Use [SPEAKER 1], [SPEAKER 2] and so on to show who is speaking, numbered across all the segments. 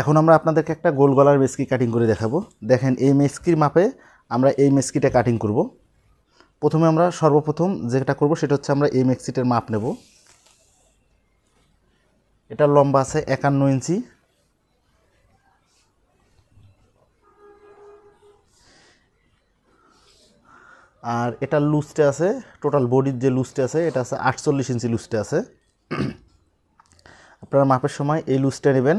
[SPEAKER 1] এখন আমরা আপনাদেরকে একটা গোল গলার মেসকি কাটিং করে দেখাবো। দেখেন এই মেসকির মাপে আমরা এই মেসকিটা কাটিং করব। প্রথমে আমরা সর্বপ্রথম যেটা করব সেটা হচ্ছে আমরা এই মেক্সিটের মাপ নেব। এটা লম্বা আছে 51 ইঞ্চি, আর এটা লুজটা আছে, টোটাল বডির যে লুজটা আছে এটা আছে 48 ইঞ্চি লুজটা আছে। আপনারা মাপের সময় এই লুজটা নেবেন।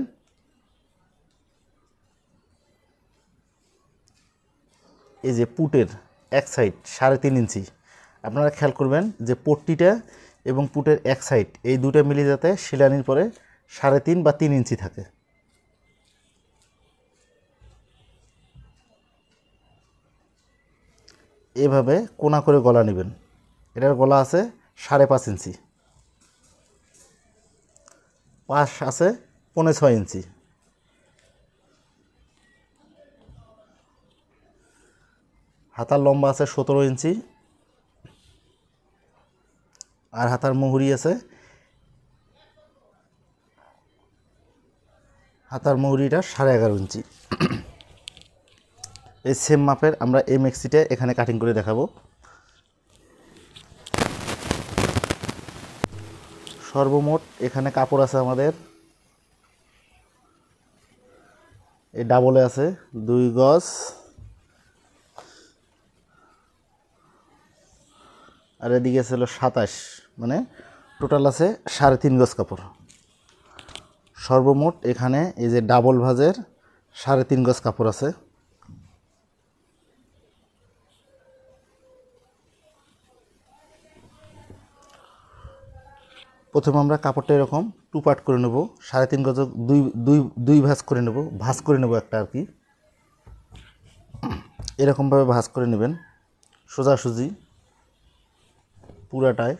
[SPEAKER 1] এই যে পুটের এক সাইড 3.5 ইঞ্চি, আপনারা খেয়াল করবেন যে পট্টিটা এবং পুটের এক সাইড এই দুটো মিলে যাতে শিলানির পরে 3.5 বা 3 ইঞ্চি থাকে। এভাবে কোনা করে গলা নেবেন। এটার গলা আছে 5.5 ইঞ্চি, পাশ আছে 6.25 ইঞ্চি। হাতার লম্বা আছে 17 ইঞ্চি, আর হাতার মুহুরি আছে, হাতার মুহুরিটা 11.5 ইঞ্চি। এই সেম মাপের আমরা এই মেক্সিটা এখানে কাটিং করে দেখাবো। সর্বমোট এখানে কাপড় আছে আমাদের, এই ডাবলে আছে 2 গজ, আর এদিকে ছিল 27, মানে টোটাল আছে 3.5 গজ কাপড়। সর্বমোট এখানে এই যে ডাবল ভাঁজের 3.5 গজ কাপড় আছে। প্রথমে আমরা কাপড়টা এরকম 2 পার্ট করে নেব, 3.5 গজ দুই ভাঁজ করে নেব, ভাঁজ করে নেব একটা আর কি। এরকমভাবে ভাঁজ করে নেবেন সোজাসুজি পুরাটায়।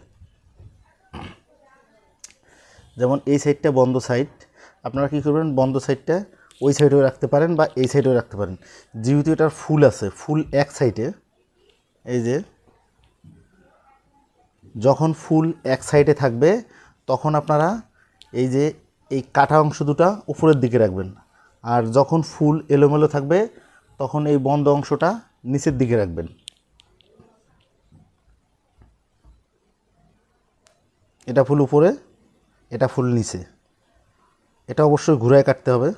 [SPEAKER 1] যেমন এই সাইডটা বন্ধ সাইড, আপনারা কী করবেন, বন্ধ সাইডটা ওই সাইডেও রাখতে পারেন বা এই সাইডেও রাখতে পারেন। যেহেতু এটার ফুল আছে, ফুল এক সাইডে, এই যে যখন ফুল এক সাইডে থাকবে তখন আপনারা এই যে এই কাটা অংশ দুটা উপরের দিকে রাখবেন, আর যখন ফুল এলোমেলো থাকবে তখন এই বন্ধ অংশটা নিচের দিকে রাখবেন। এটা ফুল উপরে, এটা ফুল নিচে। এটা অবশ্যই ঘুরায় কাটতে হবে।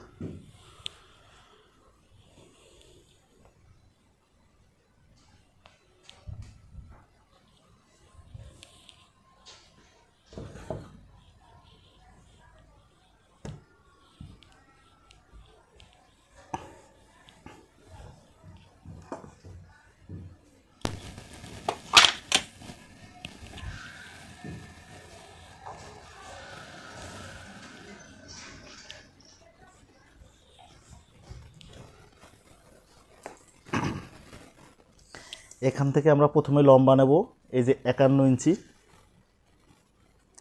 [SPEAKER 1] এখান থেকে আমরা প্রথমে লম্বা নেব, এই যে 51 ইঞ্চি,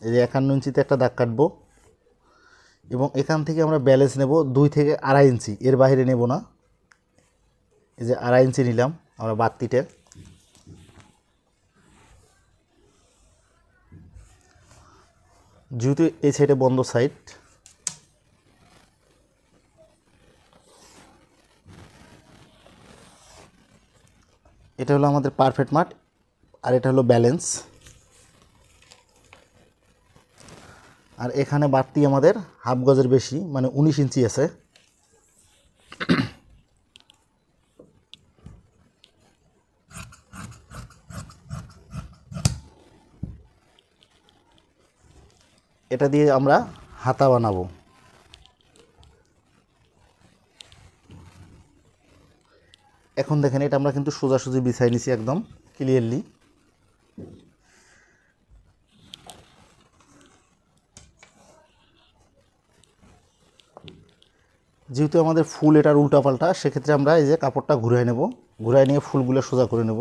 [SPEAKER 1] এই যে 51 ইঞ্চিতে একটা দাগ কাটবো, এবং এখান থেকে আমরা ব্যালেন্স নেব 2 থেকে 2.5 ইঞ্চি, এর বাইরে নেব না। এই যে 2.5 ইঞ্চি নিলাম আমরা বাড়তিটা। যেহেতু এই সাইডে বন্ধ সাইড, এটা হলো আমাদের পারফেক্ট মাঠ, আর এটা হলো ব্যালেন্স। আর এখানে বাড়তি আমাদের হাফ গজের বেশি, মানে 19 ইঞ্চি আছে। এটা দিয়ে আমরা হাতা বানাবো। এখন দেখেন এটা আমরা কিন্তু সোজাসুজি বিছাই নিছি একদম ক্লিয়ারলি। যেহেতু আমাদের ফুল এটার উল্টাপাল্টা, সেক্ষেত্রে আমরা এই যে কাপড়টা ঘুরাই নেব, ঘুরাই নিয়ে ফুলগুলো সোজা করে নেব।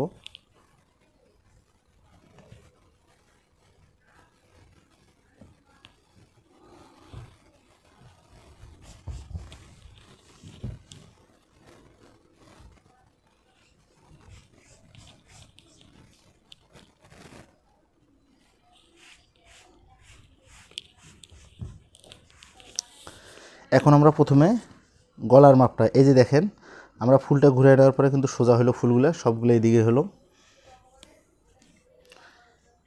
[SPEAKER 1] এখন আমরা প্রথমে গলার মাপটা এই যে দেখেন আমরা ফুলটা ঘুরে দেওয়ার পরে কিন্তু সোজা হলো, ফুলগুলো সবগুলো এইদিকে হলো।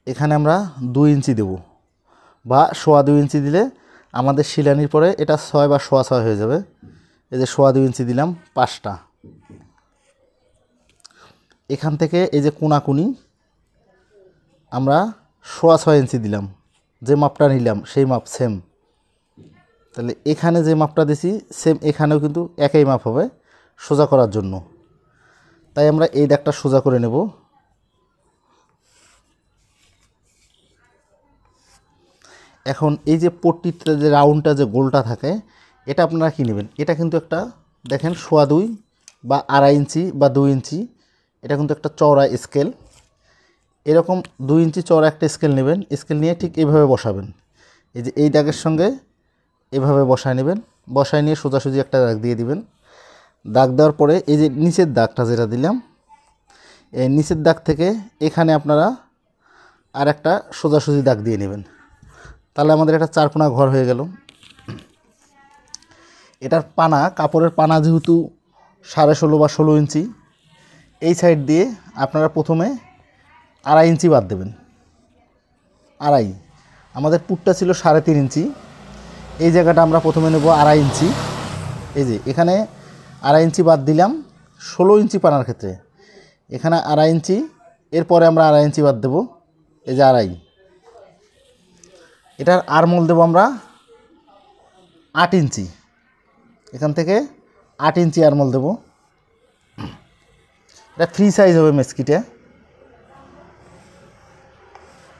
[SPEAKER 1] এখানে আমরা 2 ইঞ্চি দেব বা 1.25 ইঞ্চি দিলে আমাদের শিলানির পরে এটা 6 বা 6.25 হয়ে যাবে। এই যে 1.25 ইঞ্চি দিলাম 5টা। এখান থেকে এই যে কোনাকুনি আমরা 6.25 ইঞ্চি দিলাম, যে মাপটা নিলাম সেই মাপ সেম। তাহলে এখানে যে মাপটা দিছি সেম এখানেও কিন্তু একই মাপ হবে সোজা করার জন্য। তাই আমরা এই দাগটা সোজা করে নেব। এখন এই যে পট্টিতে যে রাউন্ডটা যে গোলটা থাকে এটা আপনারা কি নেবেন, এটা কিন্তু একটা দেখেন 2.25 বা 2.5 ইঞ্চি বা 2 ইঞ্চি, এটা কিন্তু একটা চওড়া স্কেল। এরকম 2 ইঞ্চি চওড়া একটা স্কেল নেবেন, স্কেল নিয়ে ঠিক এইভাবে বসাবেন। এই যে এই দাগের সঙ্গে এভাবে বসায় নেবেন, বসায় নিয়ে সোজাসুজি একটা দাগ দিয়ে দিবেন। দাগ দেওয়ার পরে এই যে নিচের দাগটা যেটা দিলাম, এই নিচের দাগ থেকে এখানে আপনারা আর একটা সোজাসুজি দাগ দিয়ে নেবেন। তাহলে আমাদের একটা 4 কোণা ঘর হয়ে গেল। এটার পানা, কাপড়ের পানা যেহেতু 16.5 বা 16 ইঞ্চি, এই সাইড দিয়ে আপনারা প্রথমে 2.5 ইঞ্চি বাদ দেবেন। 2.5, আমাদের পুটটা ছিল 3.5 ইঞ্চি, এই জায়গাটা আমরা প্রথমে নেব 2.5 ইঞ্চি। এই যে এখানে 2.5 ইঞ্চি বাদ দিলাম 16 ইঞ্চি পানার ক্ষেত্রে, এখানে 2.5 ইঞ্চি, এরপরে আমরা 2.5 ইঞ্চি বাদ দেব। এই যে 2.5, এটার আরমোল দেব আমরা 8 ইঞ্চি, এখান থেকে 8 ইঞ্চি আরমোল দেব। এটা ফ্রি সাইজ হবে মেসকিটা।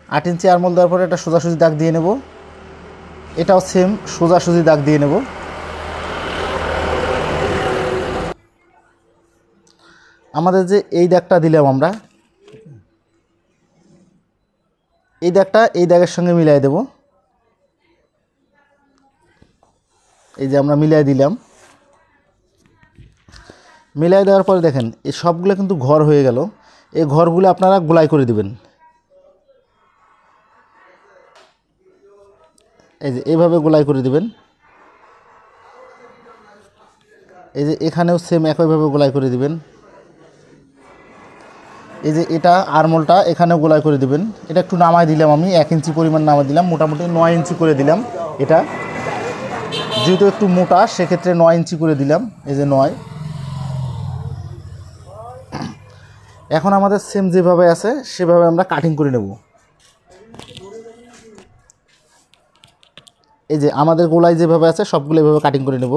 [SPEAKER 1] 8 ইঞ্চি আরমোল দেওয়ার পরে এটা সোজাসুজি দাগ দিয়ে নেব, এটাও সেম সোজাসুজি দাগ দিয়ে নেব। আমাদের যে এই দাগটা দিলাম আমরা, এই দাগটা এই দাগের সঙ্গে মিলাই দেব। এই যে আমরা মিলাই দিলাম, মিলাই দেওয়ার পরে দেখেন এই সবগুলো কিন্তু ঘর হয়ে গেল। এই ঘরগুলো আপনারা গোলাই করে দিবেন। এই যে এইভাবে গোলাই করে দিবেন। এই যে এখানেও সেম একইভাবে গোলাই করে দিবেন। এই যে এটা আরমোলটা এখানেও গোলাই করে দিবেন। এটা একটু নামাই দিলাম, আমি 1 ইঞ্চি পরিমাণ নামাই দিলাম, মোটামুটি 9 ইঞ্চি করে দিলাম। এটা যেহেতু একটু মোটা সেক্ষেত্রে 9 ইঞ্চি করে দিলাম। এই যে 9। এখন আমাদের সেম যেভাবে আছে সেভাবে আমরা কাটিং করে নেব। এই যে আমাদের গোলাই যেভাবে আছে সবগুলো এভাবে কাটিং করে নেব।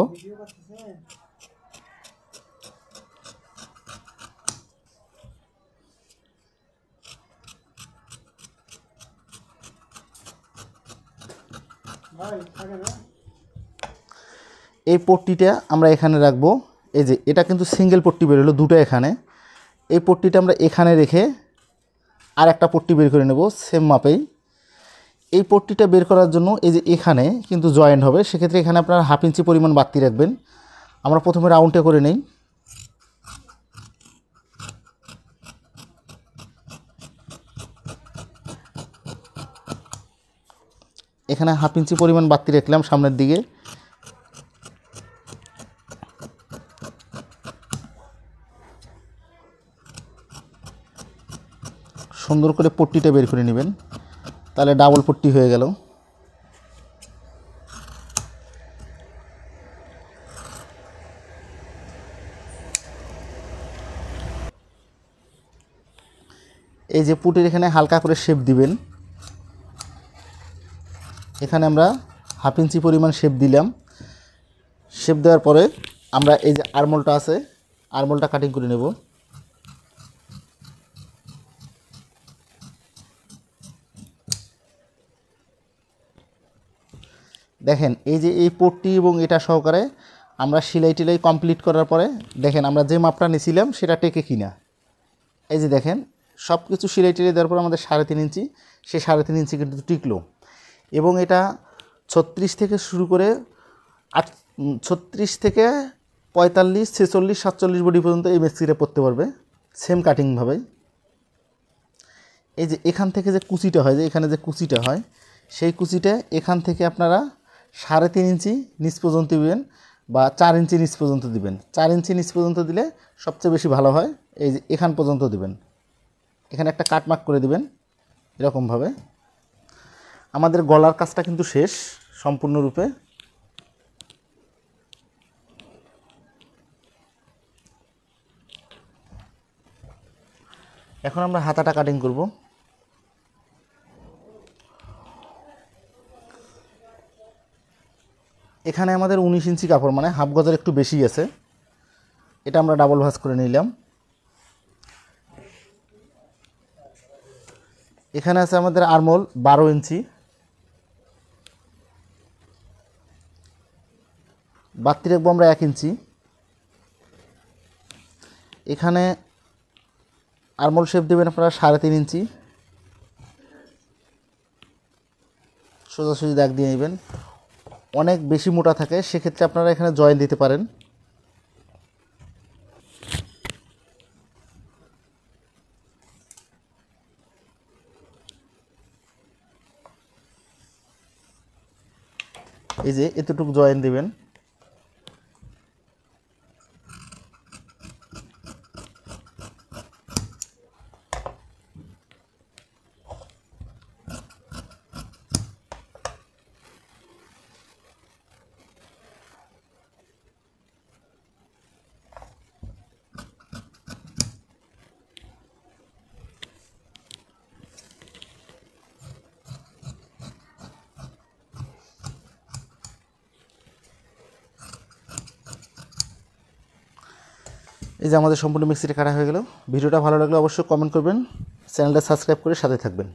[SPEAKER 1] এই পট্টিটা আমরা এখানে রাখবো। এই যে এটা কিন্তু সিঙ্গেল পট্টি বের হলো, দুটো এখানে। এই পট্টিটা আমরা এখানে রেখে আর একটা পট্টি বের করে নেব সেম মাপেই। এই পট্টিটা বের করার জন্য এই যে এখানে কিন্তু জয়েন্ট হবে, সেক্ষেত্রে এখানে আপনারা 1/2 ইঞ্চি পরিমাণ বাড়তি রাখবেন। আমরা প্রথমে রাউন্ডে করে নেই। এখানে 1/2 ইঞ্চি পরিমাণ বাড়তি রাখলাম সামনের দিকে। সুন্দর করে পট্টিটা বের করে নেবেন, তাহলে ডাবল পট্টি হয়ে গেল। এই যে পুটের এখানে হালকা করে শেপ দিবেন। এখানে আমরা 1/2 ইঞ্চি পরিমাণ শেপ দিলাম। শেপ দেওয়ার পরে আমরা এই যে আরমোলটা আছে, আরমোলটা কাটিং করে নেব। দেখেন এই যে এই পট্টি এবং এটা সহকারে আমরা সেলাই টেলাই কমপ্লিট করার পরে দেখেন আমরা যে মাপটা নিয়েছিলাম সেটা টেকে কিনা। এই যে দেখেন সব কিছু সেলাই টেলাই দেওয়ার পর আমাদের 3.5 ইঞ্চি, সেই 3.5 ইঞ্চি কিন্তু টিকলো। এবং এটা 36 থেকে শুরু করে 36 থেকে 45, 46, 47 বডি পর্যন্ত এই মেক্সিটা পরতে পারবে সেম কাটিংভাবেই। এই যে এখান থেকে যে কুচিটা হয়, যে এখানে যে কুচিটা হয় সেই কুচিটা এখান থেকে আপনারা 3.5 ইঞ্চি নিচ পর্যন্ত দিবেন, বা 4 ইঞ্চি নিচ পর্যন্ত দিবেন। 4 ইঞ্চি নিচ পর্যন্ত দিলে সবচেয়ে বেশি ভালো হয়। এই যে এখান পর্যন্ত দিবেন, এখানে একটা কাটমার্ক করে দিবেন এরকমভাবে। আমাদের গলার কাজটা কিন্তু শেষ সম্পূর্ণরূপে। এখন আমরা হাতাটা কাটিং করব। এখানে আমাদের 19 ইঞ্চি কাপড়, মানে হাফ গজের একটু বেশি আছে, এটা আমরা ডাবল ভাঁজ করে নিলাম। এখানে আছে আমাদের আরমোল 12 ইঞ্চি, বাড়তি রাখবো আমরা 1 ইঞ্চি। এখানে আরমোল শেপ দেবেন আপনারা 3.5 ইঞ্চি, সোজাসুজি দাগ দিয়ে নেবেন। অনেক বেশি মোটা থাকে সেক্ষেত্রে আপনারা এখানে জয়েন দিতে পারেন। এই যে এতটুকু জয়েন দিবেন। এই যে আমাদের সম্পূর্ণ মিক্সিটা কাটা হয়ে গেল। ভিডিওটা ভালো লাগলে অবশ্যই কমেন্ট করবেন, চ্যানেলটা সাবস্ক্রাইব করে সাথে থাকবেন।